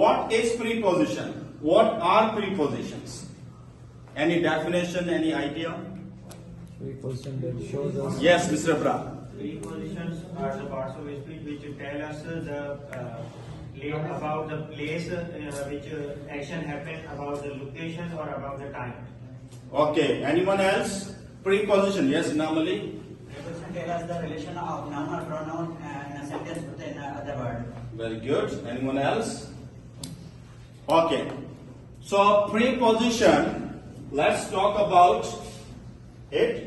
what is preposition? What are prepositions? Any definition, any idea? Preposition that shows us. Yes, Mr. Bra. Prepositions are the parts of speech which tell us about the place which action happened, about the location or about the time. Okay, anyone else? Preposition, yes, normally. Preposition tell us the relation of noun or pronoun in a sentence with another word. Very good. Anyone else? Okay. So preposition, let's talk about it.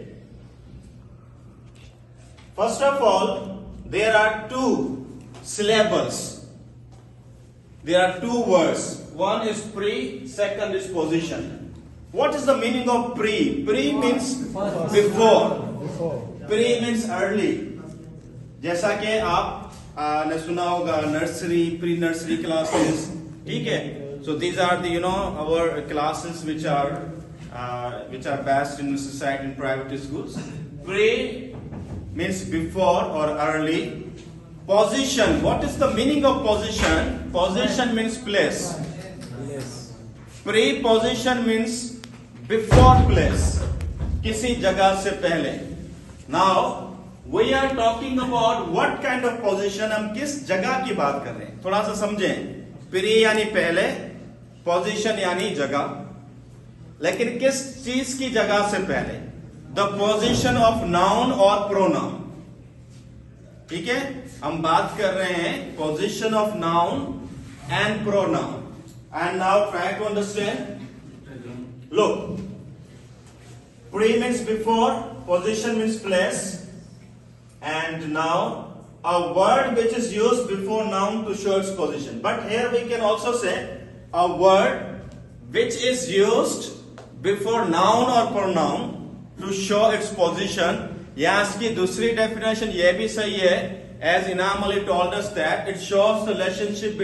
First of all, there are two syllables. There are two words. One is pre, second is position. What is the meaning of pre? Pre means before. Pre means early. जैसा कि आप ने सुना होगा nursery, pre nursery classes, ठीक है? So these are the our classes which are best in society in private schools. Pre means before or early. Position. What is the meaning of position? Position means place. Preposition means before place. किसी जगह से पहले. Now we are talking about what kind of position. हम किस जगह की बात कर रहे हैं? थोड़ा सा समझें. Pre यानी पहले, position यानी जगह. लेकिन किस चीज की जगह से पहले? The position of noun or pronoun. ठीक है, हम बात कर रहे हैं position of noun and pronoun. And now try to understand. Look, pre means before, position means place, and now a word which is used before noun to show its position. But here we can also say a word which is used before noun or pronoun to show its position. या इसकी दूसरी definition ये भी सही है, as Inam Ali told us that it shows the relationship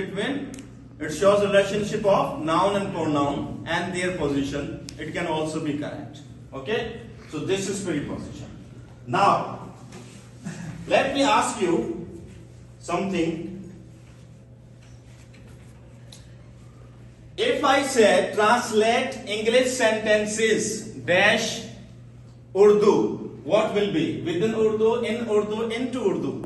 of noun and pronoun and their position. It can also be correct. Okay, so this is preposition. Now let me ask you something. If I say translate English sentences dash Urdu, what will be? Within Urdu, in Urdu, into Urdu?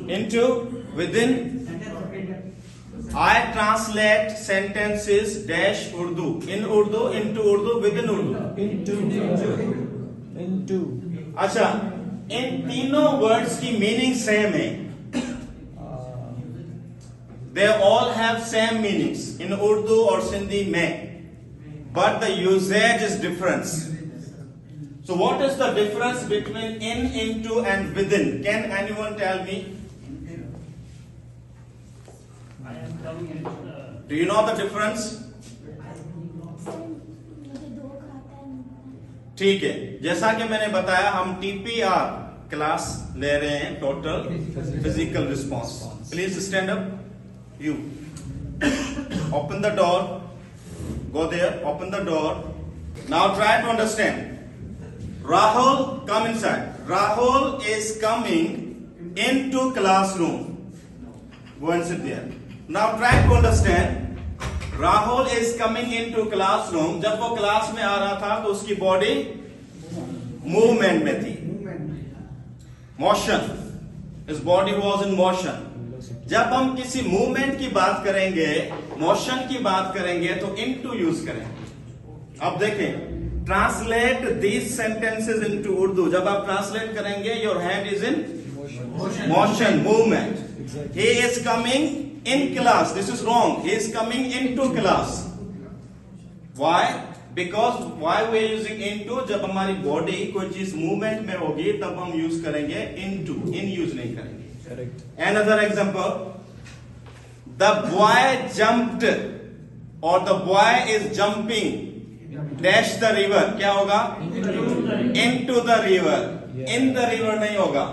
Into, within. I translate sentences dash Urdu. In Urdu, into Urdu, within Urdu. Into. अच्छा, इन तीनों words की meaning same है. They all have same meanings in Urdu or Sindhi में. But the usage is different. So what is the difference between in, into and within? Can anyone tell me? Do you know the difference? ठीक है, जैसा कि मैंने बताया हम TPR class ले रहे हैं, total physical response. Please stand up. You open the door. Go there, open the door. Now try to understand. Rahul, come inside. Rahul is coming into classroom. Go and sit there. Now try to understand. Rahul is coming into classroom. जब वो class में आ रहा था तो उसकी body movement में थी. Motion. His body was in motion. जब हम किसी मूवमेंट की बात करेंगे, मोशन की बात करेंगे तो इनटू यूज करेंगे. अब देखें, translate these sentences into Urdu. जब आप ट्रांसलेट करेंगे, your hand is in motion, movement. He is coming in class. This is wrong. He is coming into class. Why? Because why we are using into? जब हमारी body कोई चीज movement में होगी तब हम यूज करेंगे इनटू. इन यूज नहीं करेंगे. Correct. Another example. The boy jumped or the boy is jumping dash the river. क्या होगा? Into the river. In the river नहीं होगा.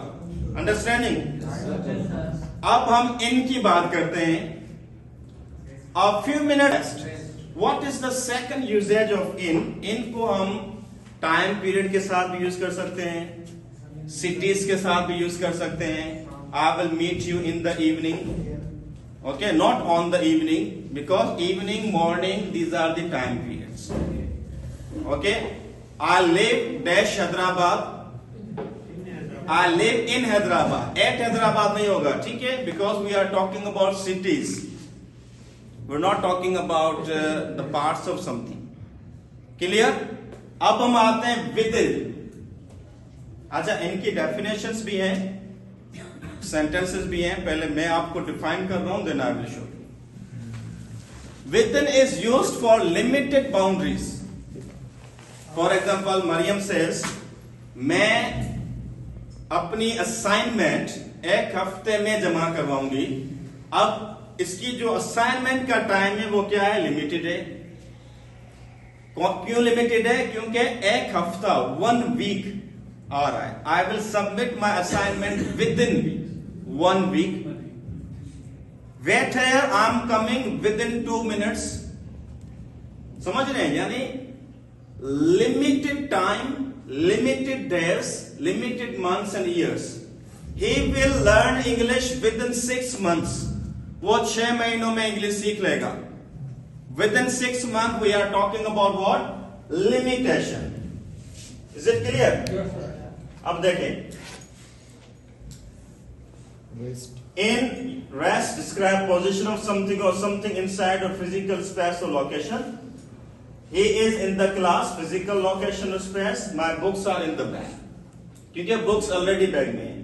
Understanding? अब हम in की बात करते हैं. A few minutes. What is the second usage of in? In को हम time period के साथ भी यूज कर सकते हैं, cities के साथ भी यूज कर सकते हैं. I will meet you in the evening. Okay, not on the evening, because evening, morning, these are the time periods. Okay, I live dash Hyderabad. I live in Hyderabad. At Hyderabad नहीं होगा, ठीक है? Because we are talking about cities. We're not talking about the parts of something. Clear? अब हम आते हैं within. अच्छा, इनकी definitions भी हैं, sentences भी हैं. पहले मैं आपको define कर रहा हूं, then I will show you. Within is used for limited boundaries. For example, Mariam says, मैं अपनी असाइनमेंट एक हफ्ते में जमा करवाऊंगी. अब इसकी जो असाइनमेंट का टाइम है वो क्या है? लिमिटेड है. क्यों लिमिटेड है? क्योंकि एक हफ्ता 1 वीक आ रहा है. I will submit my assignment within 1 week. Wait here, I am coming within 2 minutes. समझ रहे हैं? यानी limited time, limited days, limited months and years. He will learn English within 6 months. वो 6 महीनों में इंग्लिश सीख लेगा. Within 6 months we are talking about what? Limitation. Is it clear? Yes, sir. अब देखें. Rest. In rest, describe position of something or something inside a physical space or location. He is in the class, physical location or space. My books are in the bag. क्योंकि books already bag में हैं.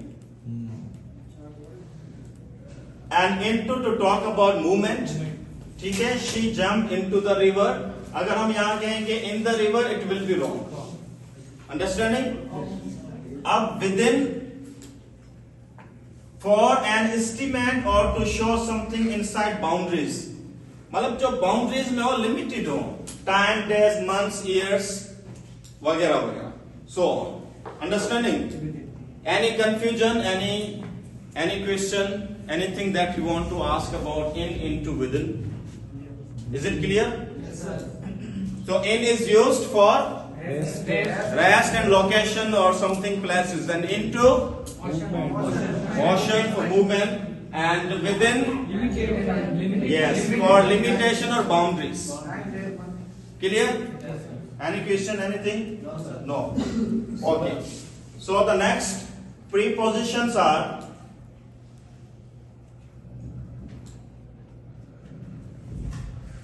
And into to talk about movement. ठीक है? She jumped into the river. अगर हम यहाँ कहेंगे in the river, it will be wrong. Understanding? अब within, for an estimate or to show something inside boundaries. मतलब जो बाउंड्रीज में हो, लिमिटेड हो. टाइम, डेज, मंथ्स, ईयर्स वगैरह वगैरह. So understanding? Any confusion, any question, anything that you want to ask about in, into, within? Is it clear? So in is used for rest and location or something places, and into motion for movement, and within, yes, for limitation or boundaries. Clear? Any question, anything? No. Okay. So the next prepositions are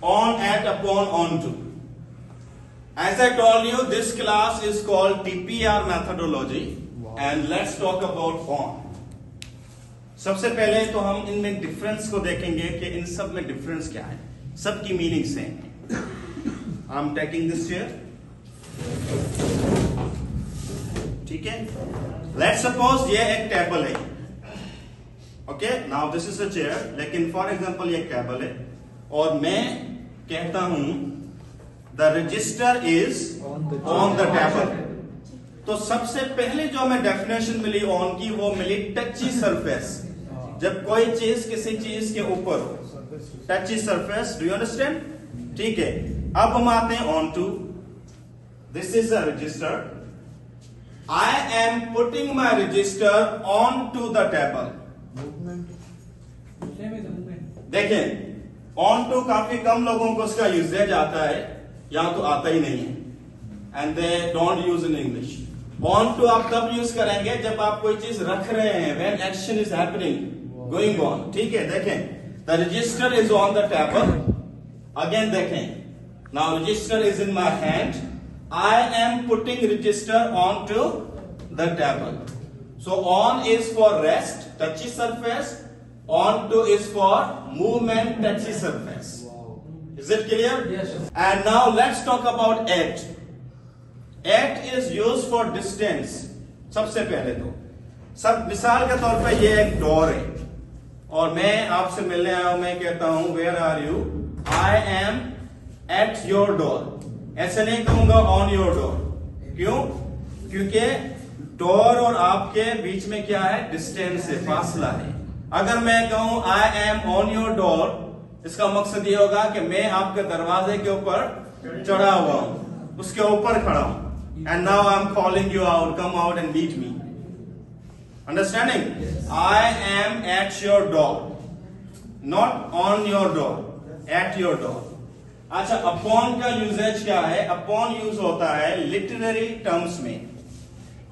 on, at, upon, onto. As I told you, this class is called TPR methodology. And let's talk about on. सबसे पहले तो हम इनमें difference को देखेंगे कि इन सब में डिफरेंस क्या है. सब की मीनिंग सेम है. I am taking this chair. ठीक है? लेट्स सपोज ये एक टेबल है. Okay, now this is a chair. लेकिन फॉर एग्जांपल ये एक टेबल है और मैं कहता हूं the register is on the table. तो सबसे पहले जो हमें डेफिनेशन मिली ऑन की, वो मिली टची सरफेस. जब कोई चीज किसी चीज के ऊपर हो, touchy surface. Do you understand? ठीक है. अब हम आते हैं onto. This is a register. I am putting my register on to the table. देखें, ऑन टू काफी कम लोगों को उसका यूजेज आता है, या तो आता ही नहीं है, and they don't use in English. Onto आप तब यूज करेंगे जब आप कोई चीज रख रहे हैं, when action is happening, going on. ठीक है? देखें, the register is on the table. Again देखें, now register is in my hand. I am putting register on to the table. So on is for rest, touchy surface. On to is for movement, touchy surface. Is it clear? Yes, sir. And now let's talk about at. At is used for distance. सबसे पहले तो सब मिसाल के तौर पे ये एक डोर है और मैं आपसे मिलने आया हूं. मैं कहता हूं where are you? I am at your door. ऐसे नहीं कहूंगा on your door. क्यों? क्योंकि डोर और आपके बीच में क्या है? डिस्टेंस है, फासला है. अगर मैं कहूं I am on your door, इसका मकसद ये होगा कि मैं आपके दरवाजे के ऊपर चढ़ा हुआ हूं, उसके ऊपर खड़ा हूं. And now I am calling you out, come out and meet me. Understanding? I am at your door. Not on your door, at your door. अच्छा, अपॉन का यूजेज क्या है? अपॉन यूज होता है लिटरेरी टर्म्स में,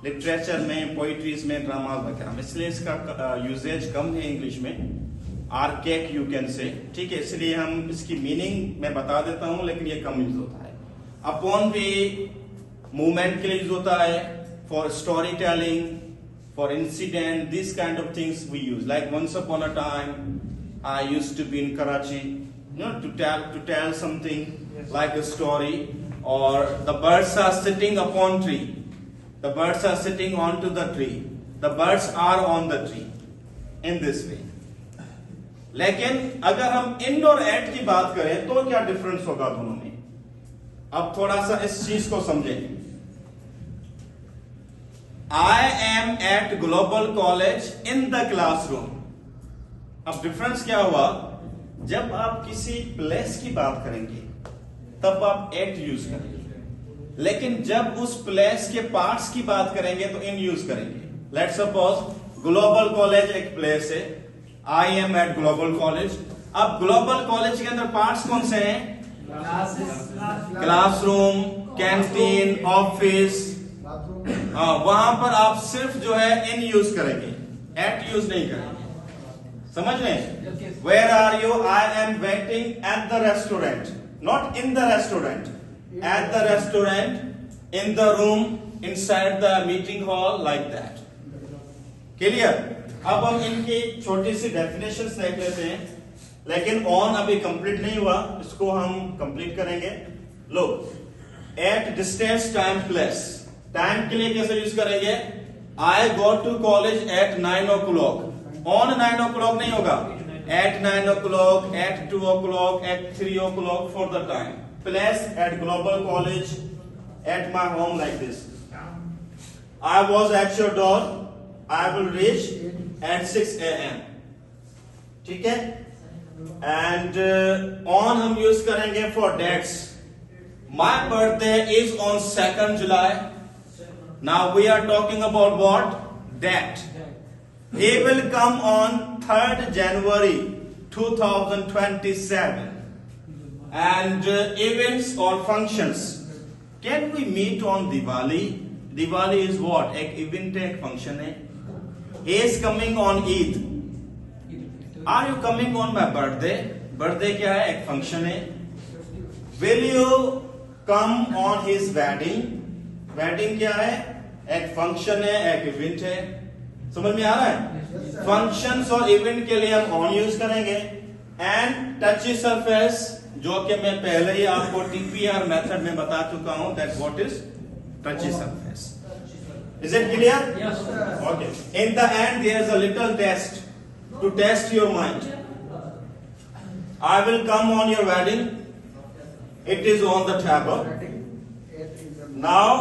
literature में, poetries में, drama वगैरह में, इसलिए इसका यूजेज कम है इंग्लिश में। आर्केक यू कैन से, ठीक है, इसलिए हम इसकी मीनिंग मैं बता देता हूं, लेकिन ये कम यूज होता है। अपॉन भी मूवमेंट के लिए यूज होता है, for story telling, for incident, this kind of things we use. Like once upon a time I used to be in Karachi, you know, to tell something like a story. Or the birds are sitting upon tree. The birds are sitting onto the tree. The birds are on the tree. In this way. लेकिन अगर हम इन और eight की बात करें तो क्या difference होगा दोनों में? अब थोड़ा सा इस चीज को समझें। I am at Global College in the classroom. अब डिफरेंस क्या हुआ? जब आप किसी प्लेस की बात करेंगे तब आप एट यूज करेंगे, लेकिन जब उस प्लेस के पार्ट्स की बात करेंगे तो इन यूज करेंगे। लेट्स सपोज ग्लोबल कॉलेज एक प्लेस है, I am at global college. अब ग्लोबल कॉलेज के अंदर पार्ट्स कौन से हैं? Classroom, canteen, office. वहां पर आप सिर्फ जो है इन यूज करेंगे, एट यूज नहीं करेंगे। समझ लें? Where are you? I am waiting at the restaurant, not in the restaurant, at the restaurant, in the room, inside the meeting hall, like that. Clear? अब हम इनकी छोटी सी डेफिनेशंस देख लेते हैं, लेकिन ऑन अभी कंप्लीट नहीं हुआ, इसको हम कंप्लीट करेंगे। लो, at distance, time, place. Time के लिए कैसे यूज करेंगे? I go to college at 9 o'clock। On 9 o'clock नहीं होगा, at 9 o'clock, at 2 o'clock, at 3 o'clock for the time. Place at global college, at my home, like this. I was at your door, I will reach at 6 a.m. ठीक है? And on हम use करेंगे for dates. My birthday is on 2nd July. Now we are talking about what? That. He will come on 3rd January 2027. And events or functions. Can we meet on Diwali? Diwali is what? एक event है, एक function है. He is coming on Eid. Are you coming on my birthday? Birthday क्या है? एक function है. Will you come on his wedding? Wedding क्या है? एक function है, एक event है. समझ में आ रहा है? फंक्शंस और इवेंट के लिए हम ऑन यूज करेंगे। एंड टची सरफेस, जो कि मैं पहले ही आपको टीपीआर मेथड में बता चुका हूं, that what is touchy surface. Is it clear? Yes, sir. Okay. In the end there is a little test to test your mind. I will come on your wedding, it is on the table. Now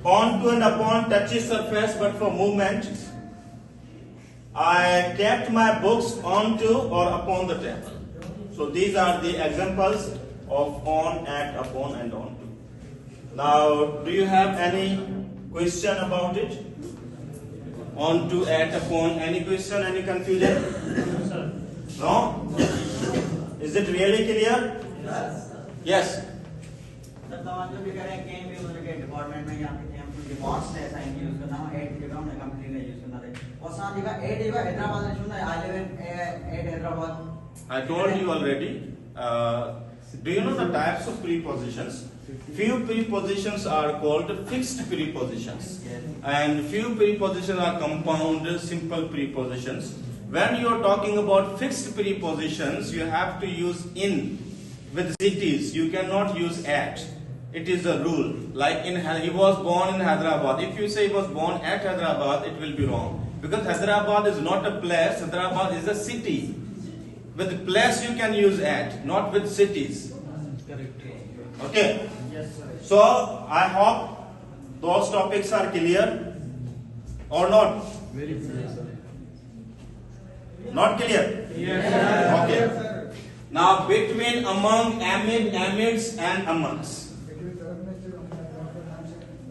on to and upon, touchy surface, but for movement, I kept my books onto or upon the table. So these are the examples of on, at, upon, and onto. Now, do you have any question about it? Onto, at, upon, any question, any confusion? No? Is it really clear? Yes. Sir तवज्जो भी करें कि भी मतलब के department में यहाँ पे हम रिपोर्ट्स से साइन यूज करना है, एट जगह हमने कंपनी में यूज करना है। और साथ जगह एट जगह हैदराबाद में सुनना है, I live in at Hyderabad. I told you already. Do you know the types of prepositions? Few prepositions are called fixed prepositions, and few prepositions are compound simple prepositions. When you are talking about fixed prepositions, you have to use in with cities. You cannot use at. It is a rule. Like he was born in Hyderabad. If you say he was born at Hyderabad, it will be wrong, because Hyderabad is not a place. Hyderabad is a city. With place you can use at, not with cities. Correct. Okay. Yes, sir. So I hope those topics are clear or not. Very clear, sir. Not clear. Yes, sir. Okay. Now between, among, amid, amids, and amongst.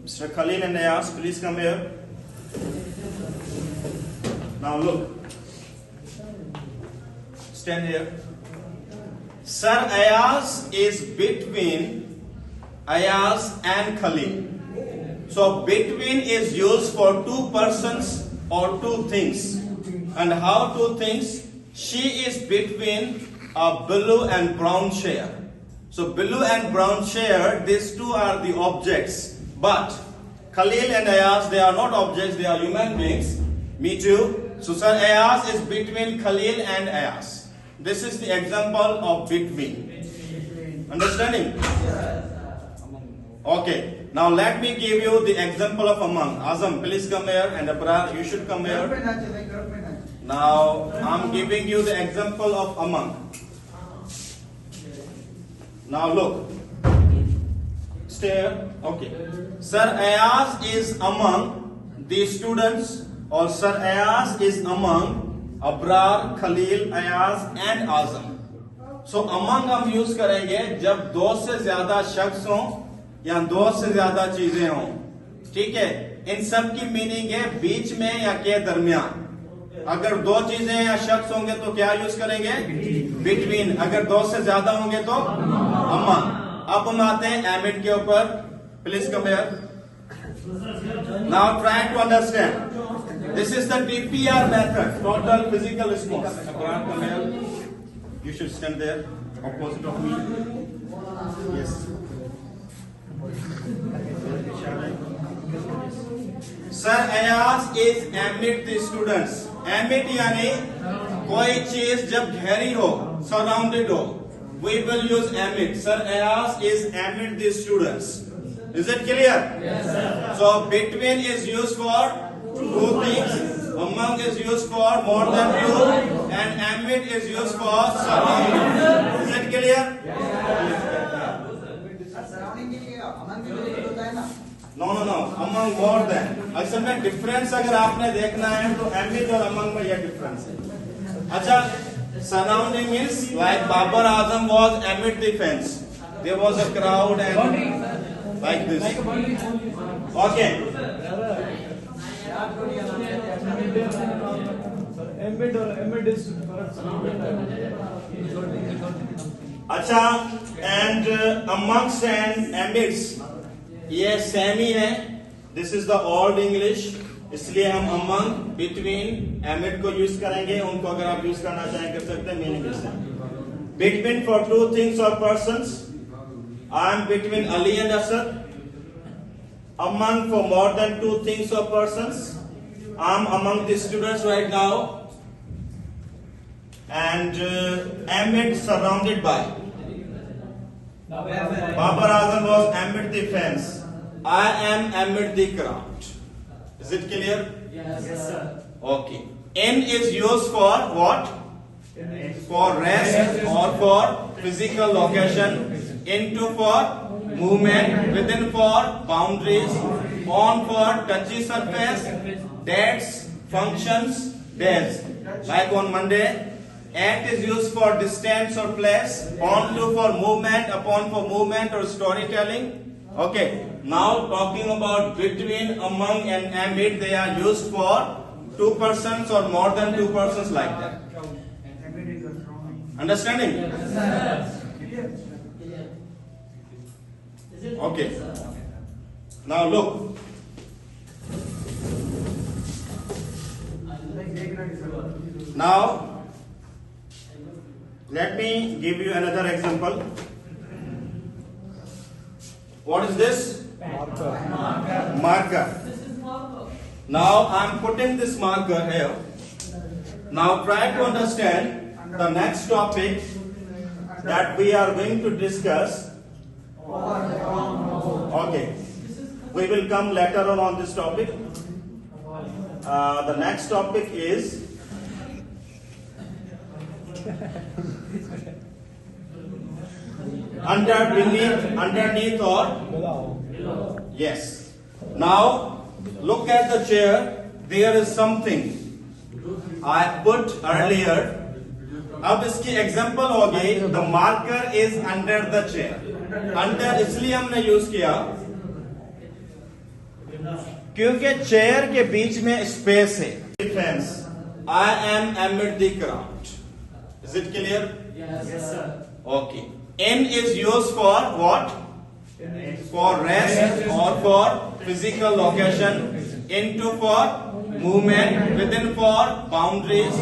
Mr. Khalil and Ayaz, please come here. Now look. stand here. Sir Ayaz is between Ayaz and Khalil. So between is used for two persons or two things. And how two things? She is between a blue and brown chair. So blue and brown chair, these two are the objects. But Khalil and Ayaz, they are not objects, they are human beings. Me too. So Sir Ayaz is between Khalil and Ayaz. This is the example of between. Understanding? Okay. Now let me give you the example of among. Azam, please come here, and Abrar, you should come here. Now I'm giving you the example of among. Now look. Stay here. Okay. Sir Ayaz is among the students, or Sir Ayaz is among Abrar, Khalil, Ayaz and Azam. So among हम use करेंगे जब दो से ज्यादा शख्स हों या दो से ज्यादा चीजें हों. ठीक है. इन सब की मीनिंग है बीच में या के दरमियान. अगर दो चीजें या शख्स होंगे तो क्या यूज करेंगे? बिटवीन. अगर दो से ज्यादा होंगे तो among. अब हम आते हैं एमिड के ऊपर. Please come here. Now try to understand. This is the TPR method, total physical response. Abrar, come here. You should stand there, opposite of me. Yes. Sir Ayaz is amid the students. Amid यानी कोई चीज जब घेरी हो, surrounded हो, we will use amid. Sir Ayaz is amid the students. Is it clear? Yes, sir. So between is used for two things. Among is used for more than two, and amid is used for surrounding. Is it clear? Surrounding के लिए अमन भी use होता है ना. No. Among more than. असल में difference अगर आपने देखना है तो amid और among में यह डिफरेंस है. अच्छा, surrounding means like Babar Azam was amid the fence. There was a crowd and like this. Okay. Embed is अच्छा, and amongst and amidst ये सेम ही है. This is the old English, इसलिए हम among, between, amid को use करेंगे. उनको अगर आप यूज करना चाहें कर सकते हैं. Meaning is between for two things or persons. I am between Ali and Asad. Among for more than two things or persons. I am among the students right now. And amid surrounded by. Babar Azam was amid the fence. I am amid the crowd. Is it clear? Yes, sir. Okay. N is used for what? For rest or for physical location. Into for movement. Within for boundaries. On for touchy surface. Dates, functions, days. Like on Monday. At is used for distance or place. On to for movement. Upon for movement or storytelling. Okay. Now talking about between, among and amid, they are used for two persons or more than two persons like that. Understanding? Okay. Now look. Now let me give you another example. What is this? Marker. Now I am putting this marker here. Now try to understand the next topic that we are going to discuss. Okay. We will come later on this topic. The next topic is underneath or below. Yes. Now look at the chair. There is something I put earlier. अब इसकी example हो गई. The marker is under the chair. Under इसलिए हमने use किया क्योंकि chair के बीच में स्पेस है. Defense. I am amid the crowd. Is it clear? Yes, sir. Okay. N is used for what? For rest or for physical location. Into for movement. Within for boundaries.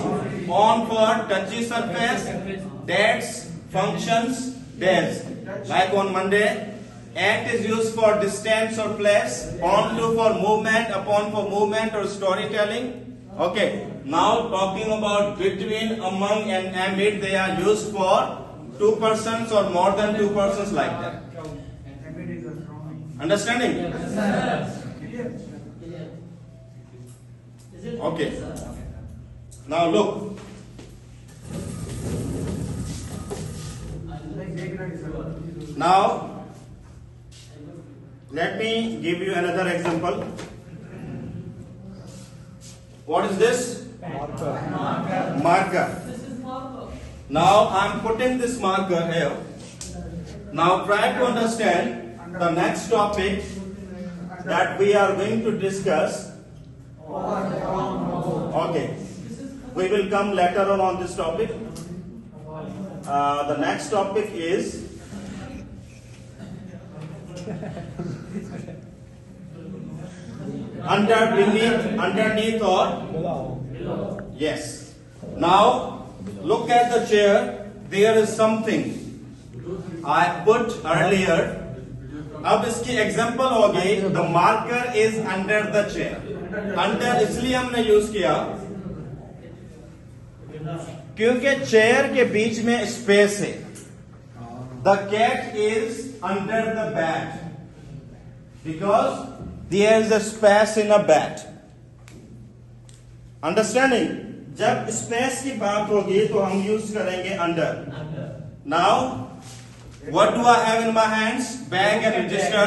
On for touchy surface. Dates, functions, days. Like on Monday. At is used for distance or place. On to for movement. Upon for movement or storytelling. Okay. Now talking about between, among and amid, they are used for two persons or more than two persons, like that. Understanding? Okay. Now look. Now let me give you another example. What is this? Marker. Now I am putting this marker here. Now try to understand the next topic that we are going to discuss. Okay. We will come later on this topic. The next topic is underneath or yes. Now look at the chair. There is something I put earlier. अब इसकी example हो गई. The marker is under the chair. Under इसलिए हमने use किया क्योंकि chair के बीच में स्पेस है. The cat is under the bed because there is a space in a bed. Understanding? जब स्पेस की बात होगी तो हम यूज करेंगे under. Now what do I have in my hands? Bag and register.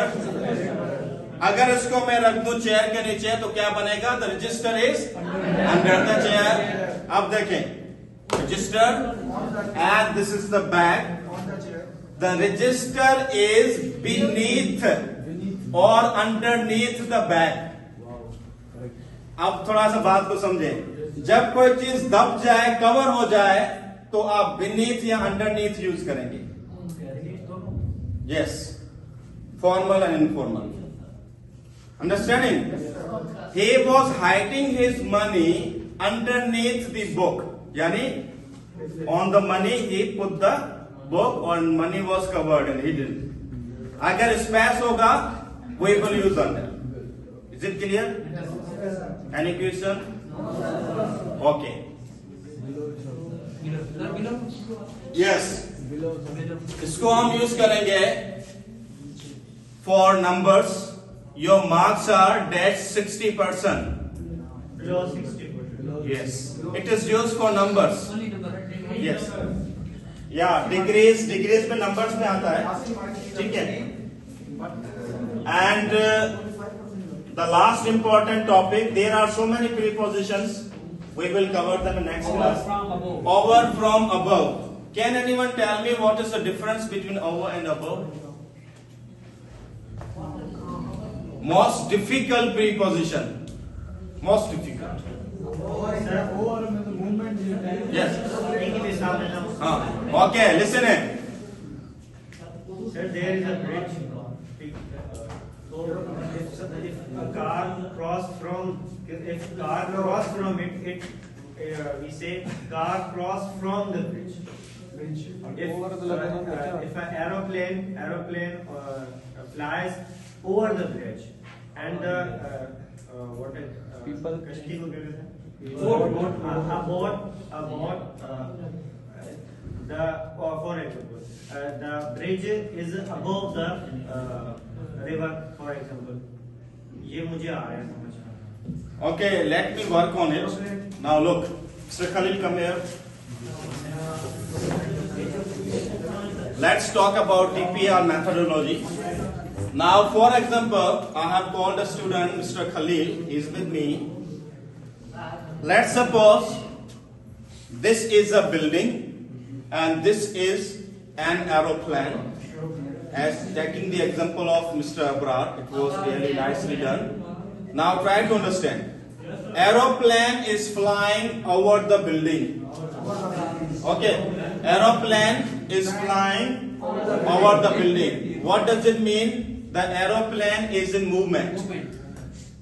अगर इसको मैं रख दूं चेयर के नीचे तो क्या बनेगा? The register is under the chair. अब देखें register and this is the bag. The register is beneath or underneath the bag. अब थोड़ा सा बात को समझें. जब कोई चीज दब जाए, कवर हो जाए, तो आप beneath या underneath यूज करेंगे. Yes, formal and informal. Understanding? He was hiding his money underneath the book. Yani on the money he put the book, or money was covered and hidden. अगर space होगा, we will use under. Is it clear? Any question? Okay. Yes. इसको हम use करेंगे for numbers. Your marks are dash 60%. Below 60%. Yes. It is used for numbers. Yes. Yeah, degrees में numbers में आता है. ठीक है. And the last important topic, there are so many prepositions. We will cover them in next class. Over, from, above. Can anyone tell me what is the difference between over and above? Most difficult preposition. Most difficult. Over means the movement. Yes. Sir, Okay, listen it. there is a bridge. So if a car cross from it, we say car cross from the bridge. If an aeroplane flies over the bridge and what is People कश्ती को क्या कहते हैं? A boat for example the bridge is above the river, for example. ये मुझे आ रहा है समझ. Okay, let me work on it. Now look, Mr. Khalil, come here. Let's talk about TPR methodology. Now, for example, I have called a student, Mr. Khalil. He is with me. Let's suppose this is a building and this is an aeroplane. As taking the example of Mr. Abrar, it was really nicely done. Now try to understand. Aeroplane is flying over the building. Okay, aeroplane is flying over the building. What does it mean? The aeroplane is in movement.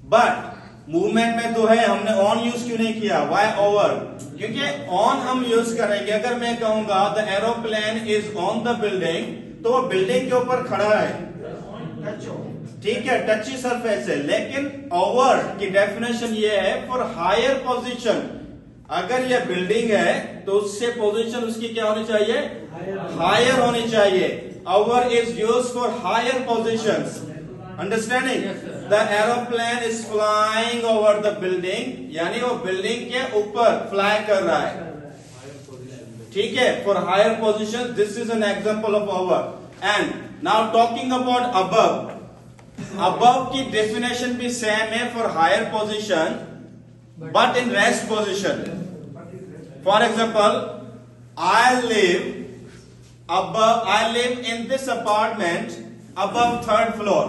But movement में तो है, हमने on use क्यों नहीं किया? Why over? क्योंकि on हम use करेंगे। अगर मैं कहूंगा the aeroplane is on the building, तो वो बिल्डिंग के ऊपर खड़ा है, ठीक है, टची सरफेस है। लेकिन ओवर की डेफिनेशन ये है फॉर हायर पोजीशन। अगर ये बिल्डिंग है तो उससे पोजीशन उसकी क्या होनी चाहिए? हायर होनी चाहिए। Over is use for higher positions. Understanding? The aeroplane is flying over the building, यानी वो बिल्डिंग के ऊपर फ्लाई कर रहा है, ठीक है, for higher position. This is an example of over. And now talking about above, above की डेफिनेशन भी सेम है for higher position but in rest position. For example, I live in this apartment above third floor.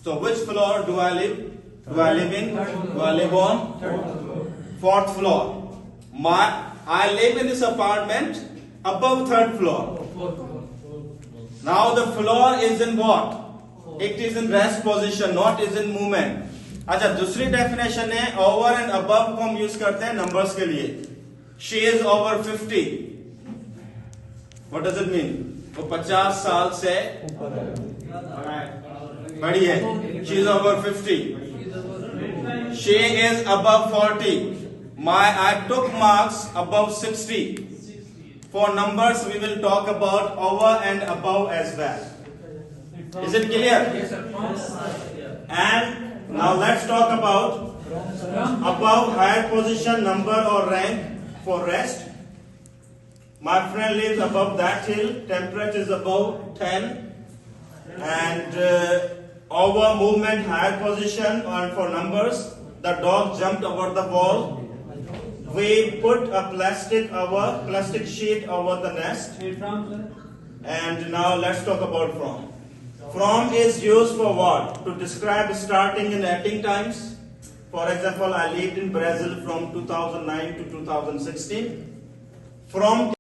So which floor do I live? Do I live in? Do I live on? Fourth floor. I live in this apartment above third floor. Now the floor is in what? It is in rest position, not is in movement. अच्छा, दूसरी definition है over and above को हम use करते हैं numbers के लिए। She is over 50. What does it mean? वो 50 साल से बड़ी है। She is over 50. She is above 40. I took marks above 60. For numbers, we will talk about over and above as well. Is it clear? And now let's talk about above, higher position, number or rank for rest. My friend lives above that hill. Temperature is above 10. And over, movement, higher position. And for numbers, the dog jumped over the wall. We put a plastic sheet over the nest. And now let's talk about from. From is used for what? To describe starting and ending times. For example, I lived in Brazil from 2009 to 2016. From